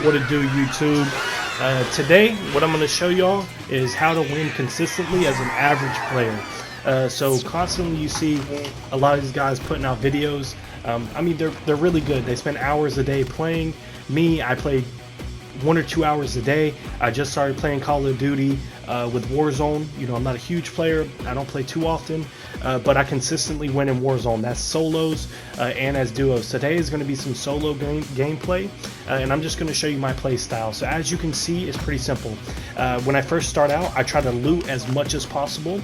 What it do, YouTube? Today, what I'm going to show y'all is how to win consistently as an average player. So constantly you see a lot of these guys putting out videos. I mean, they're really good. They spend hours a day playing. Me, I play 1 or 2 hours a day. I just started playing Call of Duty with Warzone. You know, I'm not a huge player. I don't play too often, but I consistently win in Warzone. That's solos and as duos. Today is going to be some solo gameplay, and I'm just going to show you my play style. So as you can see, it's pretty simple. When I first start out, I try to loot as much as possible.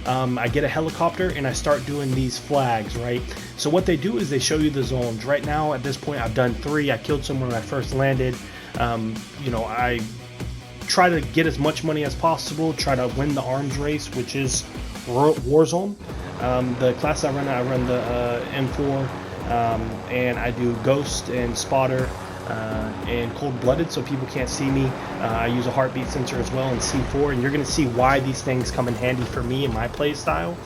I get a helicopter and I start doing these flags, right? So what they do is they show you the zones. Right now, at this point, I've done 3. I killed someone when I first landed. You know, I try to get as much money as possible, try to win the arms race, which is Warzone. The class I run the M4, and I do Ghost and Spotter and Cold-Blooded, so people can't see me. I use a heartbeat sensor as well in C4, and you're going to see why these things come in handy for me in my play style.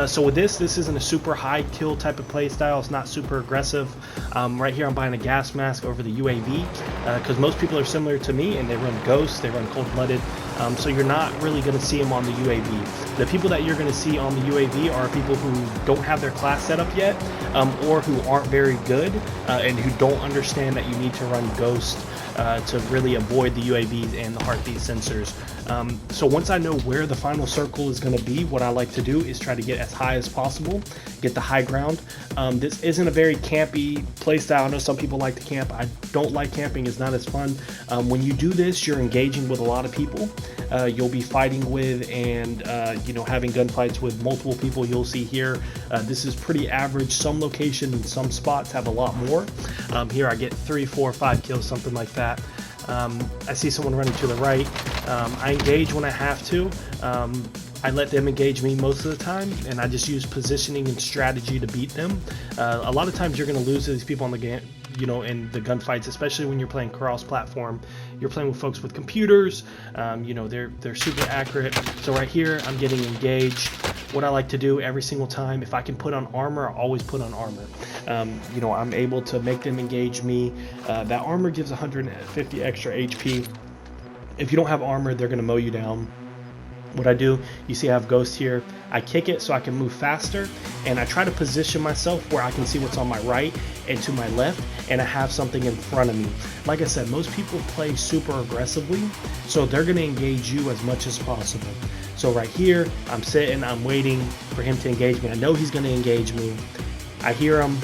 So with this isn't a super high kill type of play style. It's not super aggressive. Right here I'm buying a gas mask over the UAV because most people are similar to me and they run Ghost, they run Cold-Blooded, so you're not really going to see them on the UAV. The people that you're going to see on the UAV are people who don't have their class set up yet, or who aren't very good and who don't understand that you need to run Ghost to really avoid the UAVs and the heartbeat sensors. So once I know where the final circle is going to be, what I like to do is try to get as high as possible, get the high ground. This isn't a very campy playstyle. I know some people like to camp. I don't like camping. It's not as fun. When you do this, you're engaging with a lot of people. You'll be fighting with and you know, having gunfights with multiple people. You'll see here, this is pretty average. Some locations and some spots have a lot more. Here I get 3, 4, 5 kills, something like that. I see someone running to the right. I engage when I have to. I let them engage me most of the time, and I just use positioning and strategy to beat them. A lot of times you're going to lose to these people on the game, you know, in the gunfights, especially when you're playing cross-platform. You're playing with folks with computers. You know, they're super accurate. So right here, I'm getting engaged. What I like to do every single time, if I can put on armor, I always put on armor. You know, I'm able to make them engage me. That armor gives 150 extra HP. If you don't have armor, they're going to mow you down. What I do, you see I have Ghost here. I kick it so I can move faster, and I try to position myself where I can see what's on my right and to my left, and I have something in front of me. Like I said, most people play super aggressively, so they're going to engage you as much as possible. So right here, I'm sitting, I'm waiting for him to engage me. I know he's going to engage me. I hear him,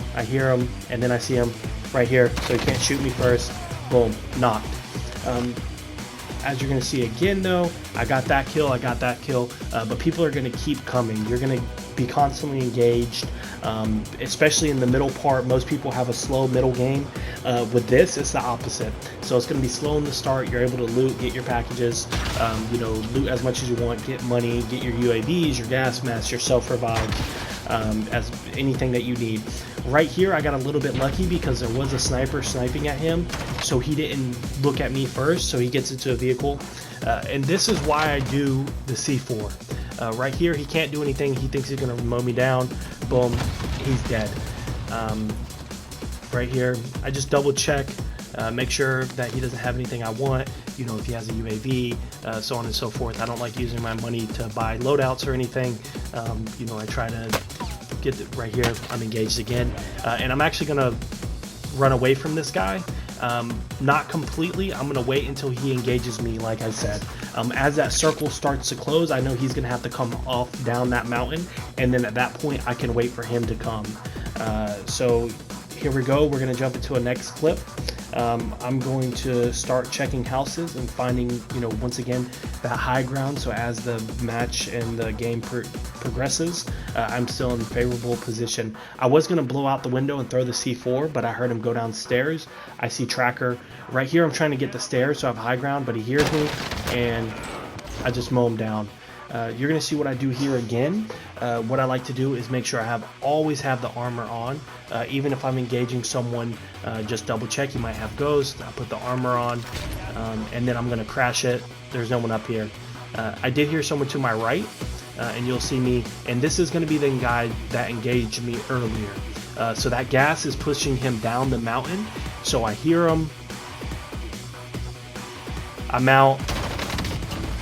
and then I see him right here, so he can't shoot me first. Boom, knocked. As you're going to see again though, I got that kill, but people are going to keep coming. You're going to be constantly engaged, especially in the middle part. Most people have a slow middle game. With this, it's the opposite. So it's going to be slow in the start. You're able to loot, get your packages, you know, loot as much as you want, get money, get your UAVs, your gas masks, your self-revives, as anything that you need. Right here, I got a little bit lucky because there was a sniper sniping at him, so he didn't look at me first, so he gets into a vehicle. And this is why I do the C4. Right here, he can't do anything. He thinks he's going to mow me down. Boom, he's dead. Right here, I just double check, make sure that he doesn't have anything I want. You know, if he has a UAV, so on and so forth. I don't like using my money to buy loadouts or anything. You know, I try to get it right here. I'm engaged again, and I'm actually gonna run away from this guy. Not completely. I'm gonna wait until he engages me, like I said. As that circle starts to close, I know he's gonna have to come off down that mountain, and then at that point I can wait for him to come. So here we go. We're gonna jump into a next clip. I'm going to start checking houses and finding, you know, once again, that high ground. So as the match and the game progresses, I'm still in a favorable position. I was going to blow out the window and throw the C4, but I heard him go downstairs. I see tracker right here. I'm trying to get the stairs, so I have high ground, but he hears me, and I just mow him down. You're going to see what I do here again. What I like to do is make sure I always have the armor on. Even if I'm engaging someone, just double check. You might have Ghost. I put the armor on, and then I'm going to crash it. There's no one up here. I did hear someone to my right, and you'll see me. And this is going to be the guy that engaged me earlier. So that gas is pushing him down the mountain. So I hear him. I'm out.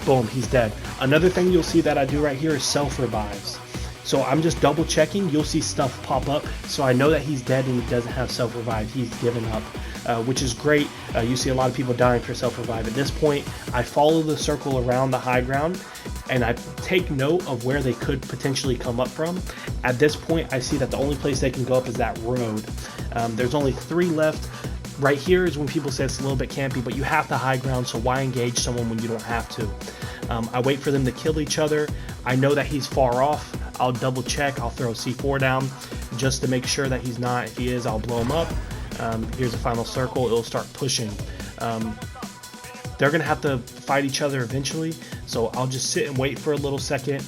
Boom, he's dead. Another thing you'll see that I do right here is self-revives. So I'm just double checking. You'll see stuff pop up. So I know that he's dead and he doesn't have self-revive. He's given up, which is great. You see a lot of people dying for self-revive. At this point, I follow the circle around the high ground and I take note of where they could potentially come up from. At this point, I see that the only place they can go up is that road. There's only 3 left. Right here is when people say it's a little bit campy, but you have the high ground, so why engage someone when you don't have to? I wait for them to kill each other. I know that he's far off. I'll double check. I'll throw C4 down just to make sure that he's not. If he is, I'll blow him up. Here's a final circle. It'll start pushing. They're going to have to fight each other eventually, so I'll just sit and wait for a little second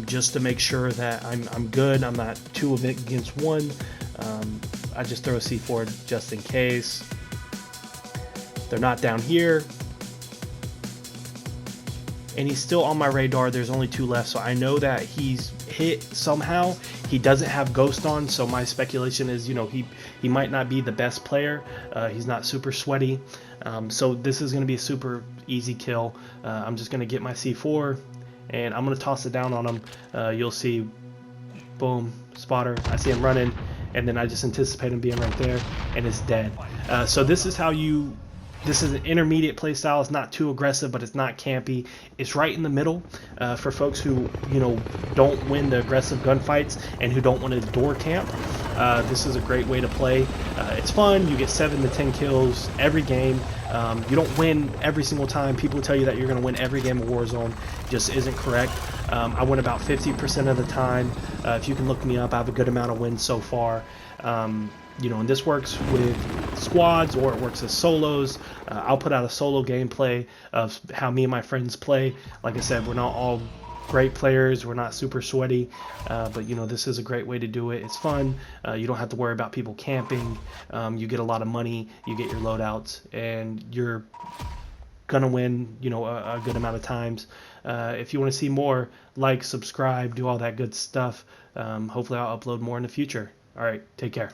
just to make sure that I'm good. I'm not 2 against 1. I just throw a C4 just in case. They're not down here. And he's still on my radar. There's only 2 left, so I know that he's hit somehow. He doesn't have Ghost on, so my speculation is, you know, he might not be the best player. He's not super sweaty. So this is going to be a super easy kill. I'm just going to get my C4, and I'm going to toss it down on him. You'll see, boom, spotter. I see him running, and then I just anticipate him being right there, and it's dead. So this is how you... This is an intermediate play style. It's not too aggressive, but it's not campy. It's right in the middle for folks who, you know, don't win the aggressive gunfights and who don't want to door camp. This is a great way to play. It's fun. You get 7 to 10 kills every game. You don't win every single time. People tell you that you're going to win every game of Warzone. Just isn't correct. I win about 50% of the time. If you can look me up, I have a good amount of wins so far. You know, and this works with squads or it works as solos. I'll put out a solo gameplay of how me and my friends play. Like I said, we're not all great players. We're not super sweaty, but you know, this is a great way to do it. It's fun. You don't have to worry about people camping. You get a lot of money. You get your loadouts, and you're gonna win, you know, a good amount of times. If you want to see more, like, subscribe, do all that good stuff. Hopefully I'll upload more in the future. All right, take care.